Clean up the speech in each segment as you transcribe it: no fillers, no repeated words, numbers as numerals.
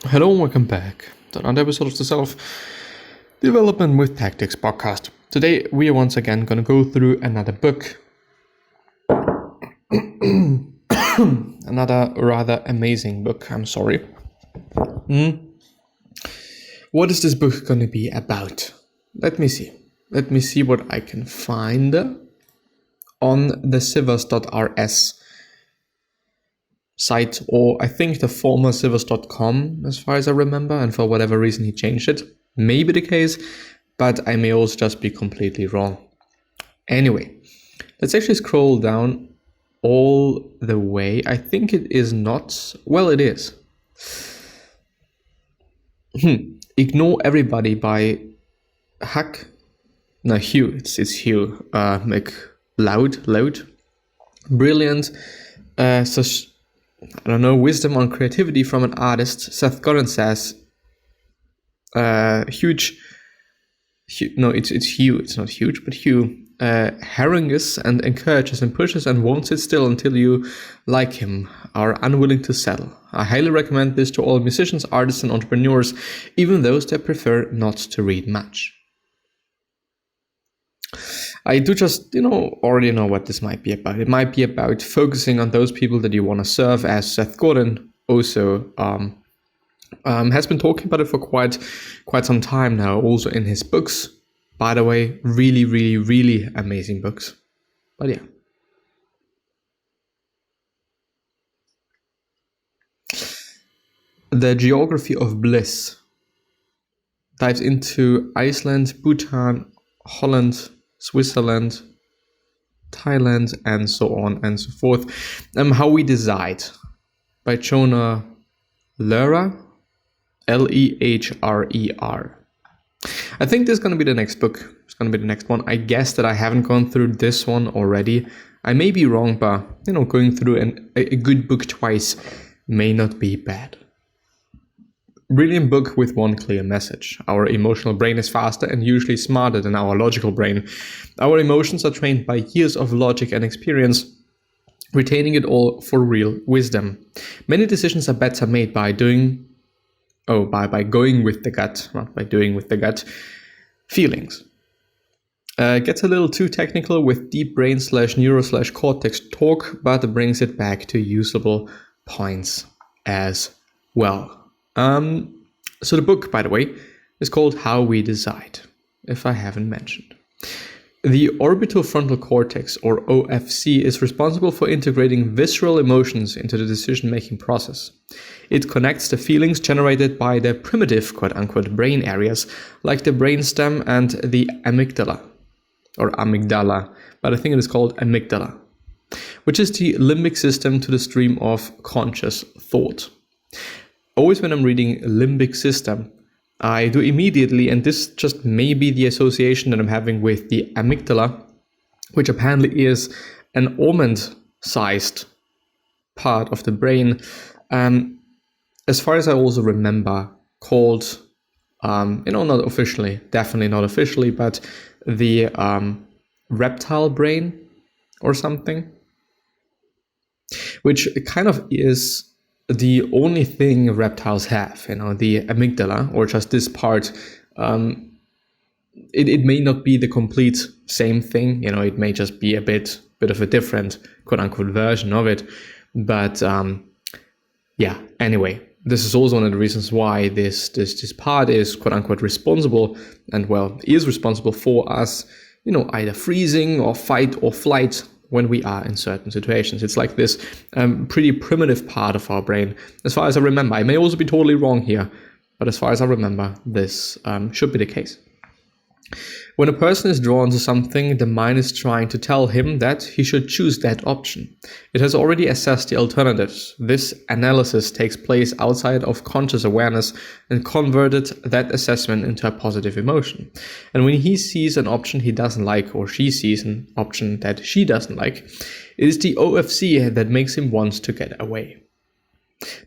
Hello and welcome back to another episode of the Self-Development with Tactics podcast. Today we are once again going to go through another book. Another rather amazing book, I'm sorry. What is this book going to be about? Let me see. Let me see what I can find on the civers.rs site, or I think the former civers.com, as far as I remember, and for whatever reason he changed it. Maybe the case, but I may also just be completely wrong. Anyway, let's actually scroll down all the way. I think it is not, well, it is. Ignore Everybody by Hugh. It's Hugh. Loud. Brilliant. Wisdom on creativity from an artist. Seth Godin says, it's Hugh, it's not huge, but Hugh, harangues and encourages and pushes and won't sit still until you, like him, are unwilling to settle. I highly recommend this to all musicians, artists, and entrepreneurs, even those that prefer not to read much. I do just, already know what this might be about. It might be about focusing on those people that you want to serve, as Seth Godin also has been talking about it for quite some time now, also in his books. By the way, really, really, really amazing books. But yeah. The Geography of Bliss dives into Iceland, Bhutan, Holland, Switzerland, Thailand, and so on and so forth. How We Decide by Jonah Lehrer, Lehrer. I think this is going to be the next book. It's going to be the next one. I guess that I haven't gone through this one already. I may be wrong, but going through a good book twice may not be bad. Brilliant book with one clear message. Our emotional brain is faster and usually smarter than our logical brain. Our emotions are trained by years of logic and experience, retaining it all for real wisdom. Many decisions are better made by going with the gut, not by doing with the gut feelings. Gets a little too technical with deep brain /neuro/cortex talk, but brings it back to usable points as well. So the book, by the way, is called How We Decide, if I haven't mentioned. The orbitofrontal cortex, or OFC, is responsible for integrating visceral emotions into the decision-making process. It connects the feelings generated by the primitive, quote-unquote, brain areas, like the brainstem and the amygdala, but I think it is called amygdala, which is the limbic system, to the stream of conscious thought. Always when I'm reading limbic system, I do immediately, and this just may be the association that I'm having with the amygdala, which apparently is an almond-sized part of the brain, as far as I also remember, called, not officially, definitely not officially, but the reptile brain or something, which kind of is the only thing reptiles have, the amygdala, or just this part. It may not be the complete same thing, it may just be a bit of a different quote-unquote version of it. But anyway, this is also one of the reasons why this part is quote-unquote responsible, and is responsible for us, either freezing or fight or flight when we are in certain situations. It's like this pretty primitive part of our brain, as far as I remember. I may also be totally wrong here, but as far as I remember, this should be the case. When a person is drawn to something, the mind is trying to tell him that he should choose that option. It has already assessed the alternatives. This analysis takes place outside of conscious awareness and converted that assessment into a positive emotion. And when he sees an option he doesn't like, or she sees an option that she doesn't like, it is the OFC that makes him want to get away.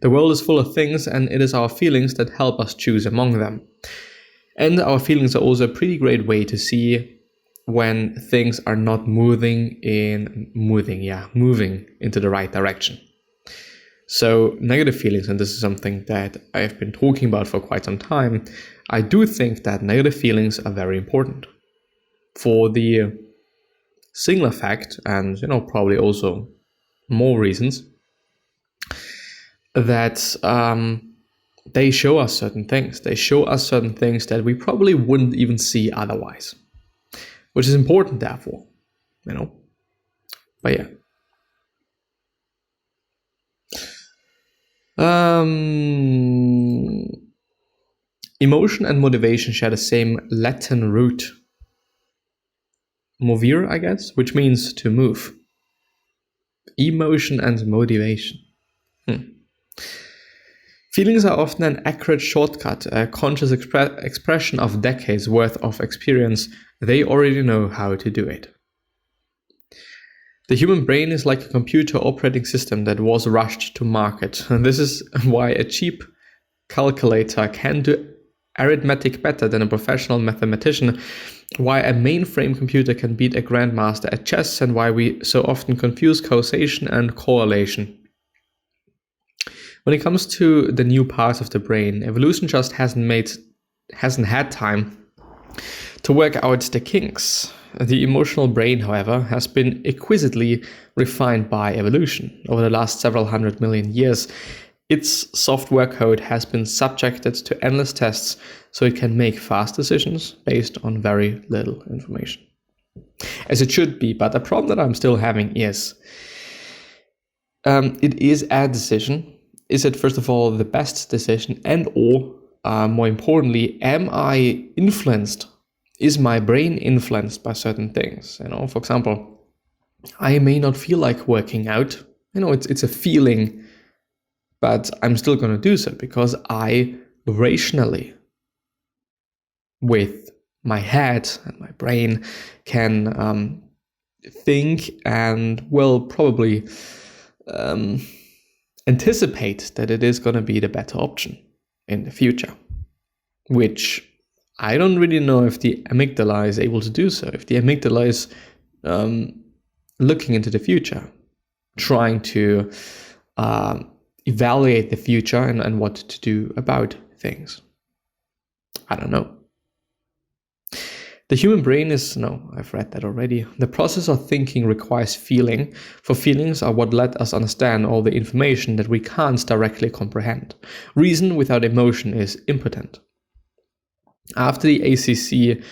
The world is full of things, and it is our feelings that help us choose among them. And our feelings are also a pretty great way to see when things are not moving into the right direction. So negative feelings, and this is something that I've been talking about for quite some time, I do think that negative feelings are very important for the singular fact, and probably also more reasons, that they show us certain things. They show us certain things that we probably wouldn't even see otherwise, which is important, therefore, But yeah. Emotion and motivation share the same Latin root, movere, I guess, which means to move. Emotion and motivation. Feelings are often an accurate shortcut, a conscious expression of decades worth of experience. They already know how to do it. The human brain is like a computer operating system that was rushed to market. And this is why a cheap calculator can do arithmetic better than a professional mathematician, why a mainframe computer can beat a grandmaster at chess, and why we so often confuse causation and correlation. When it comes to the new parts of the brain, evolution just hasn't had time to work out the kinks. The emotional brain, however, has been exquisitely refined by evolution. Over the last several 100 million years, its software code has been subjected to endless tests so it can make fast decisions based on very little information. As it should be, but the problem that I'm still having is, it is a decision. Is it, first of all, the best decision? And or, more importantly, am I influenced? Is my brain influenced by certain things? For example, I may not feel like working out. It's a feeling, but I'm still going to do so because I rationally, with my head and my brain, can think and probably anticipate that it is going to be the better option in the future, which I don't really know if the amygdala is able to do so. If the amygdala is looking into the future, trying to evaluate the future and what to do about things. I don't know. The human brain is, I've read that already. The process of thinking requires feeling, for feelings are what let us understand all the information that we can't directly comprehend. Reason without emotion is impotent. After the ACC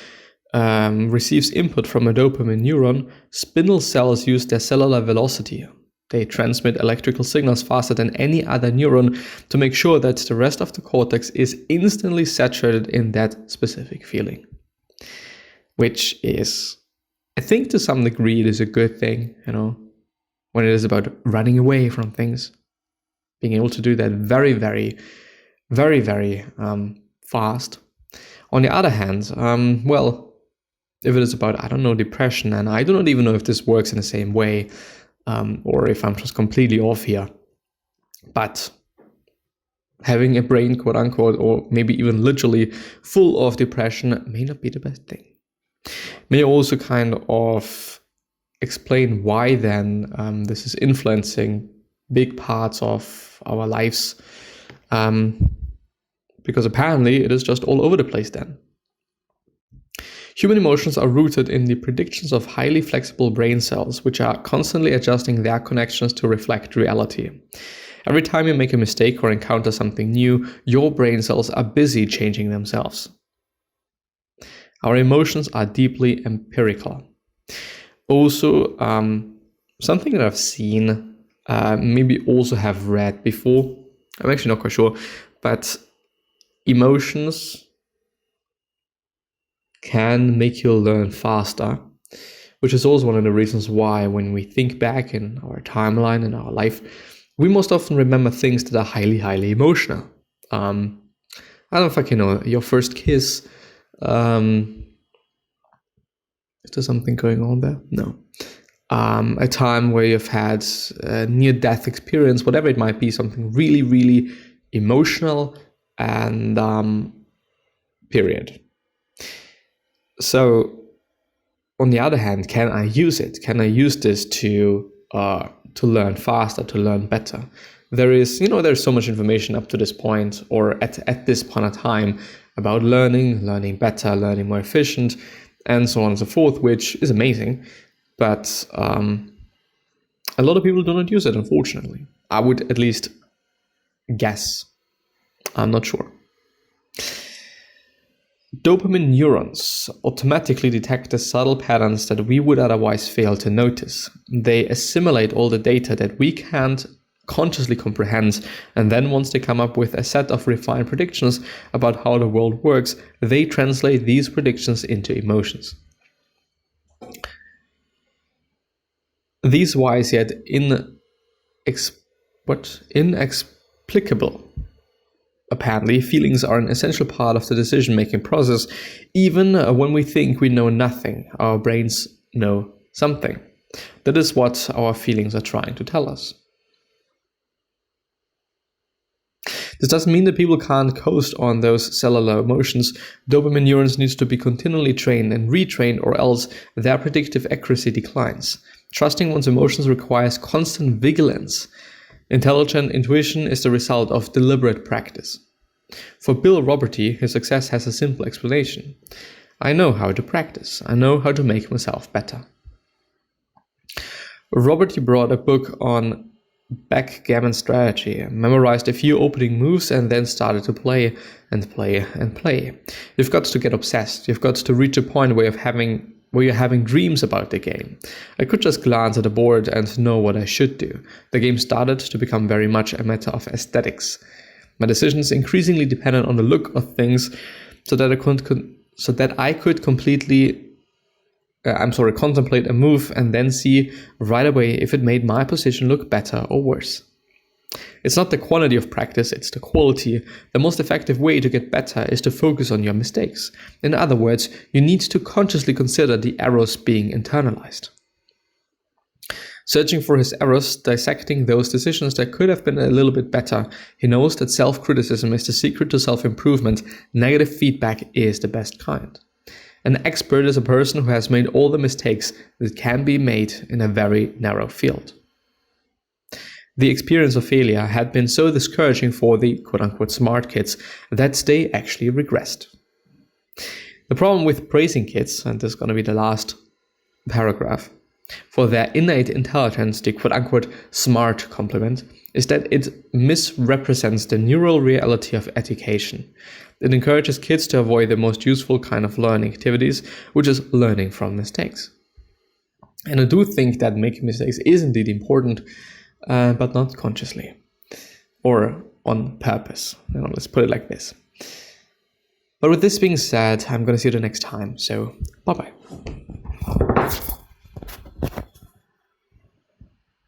receives input from a dopamine neuron, spindle cells use their cellular velocity. They transmit electrical signals faster than any other neuron to make sure that the rest of the cortex is instantly saturated in that specific feeling. Which is, I think to some degree, it is a good thing, when it is about running away from things. Being able to do that very, very, very, very fast. On the other hand, if it is about, depression, and I do not even know if this works in the same way, or if I'm just completely off here. But having a brain, quote unquote, or maybe even literally full of depression may not be the best thing. May also kind of explain why then this is influencing big parts of our lives, because apparently it is just all over the place then. Human emotions are rooted in the predictions of highly flexible brain cells, which are constantly adjusting their connections to reflect reality. Every time you make a mistake or encounter something new, your brain cells are busy changing themselves. Our emotions are deeply empirical. Also, something that I've seen, maybe also have read before, I'm actually not quite sure, but emotions can make you learn faster, which is also one of the reasons why when we think back in our timeline in our life, we most often remember things that are highly, highly emotional. I don't know if your first kiss. Is there something going on there? No. A time where you've had a near-death experience, whatever it might be, something really, really emotional, and period. So, on the other hand, can I use it? Can I use this to learn faster, to learn better? there's so much information up to this point, or at this point of time, about learning better, learning more efficient, and so on and so forth, which is amazing. But a lot of people do not use it, unfortunately. I would at least guess. I'm not sure. Dopamine neurons automatically detect the subtle patterns that we would otherwise fail to notice. They assimilate all the data that we can't consciously comprehend, and then once they come up with a set of refined predictions about how the world works, they translate these predictions into emotions. These wise yet inexplicable. Apparently, feelings are an essential part of the decision-making process. Even when we think we know nothing, our brains know something. That is what our feelings are trying to tell us. This doesn't mean that people can't coast on those cellular emotions. Dopamine neurons need to be continually trained and retrained, or else their predictive accuracy declines. Trusting one's emotions requires constant vigilance. Intelligent intuition is the result of deliberate practice. For Bill Roberty, his success has a simple explanation. I know how to practice. I know how to make myself better. Roberty brought a book on backgammon strategy, memorized a few opening moves, and then started to play and play and play. You've got to get obsessed. You've got to reach a point where you're having dreams about the game. I could just glance at the board and know what I should do. The game started to become very much a matter of aesthetics. My decisions increasingly depended on the look of things, so that I could contemplate a move and then see right away if it made my position look better or worse. It's not the quantity of practice, it's the quality. The most effective way to get better is to focus on your mistakes. In other words, you need to consciously consider the errors being internalized. Searching for his errors, dissecting those decisions that could have been a little bit better, he knows that self-criticism is the secret to self-improvement. Negative feedback is the best kind. An expert is a person who has made all the mistakes that can be made in a very narrow field. The experience of failure had been so discouraging for the quote-unquote smart kids that they actually regressed. The problem with praising kids, and this is going to be the last paragraph, for their innate intelligence, the quote-unquote smart compliment, is that it misrepresents the neural reality of education. It encourages kids to avoid the most useful kind of learning activities, which is learning from mistakes. And I do think that making mistakes is indeed important, but not consciously or on purpose. Let's put it like this. But with this being said, I'm going to see you the next time. So, bye-bye.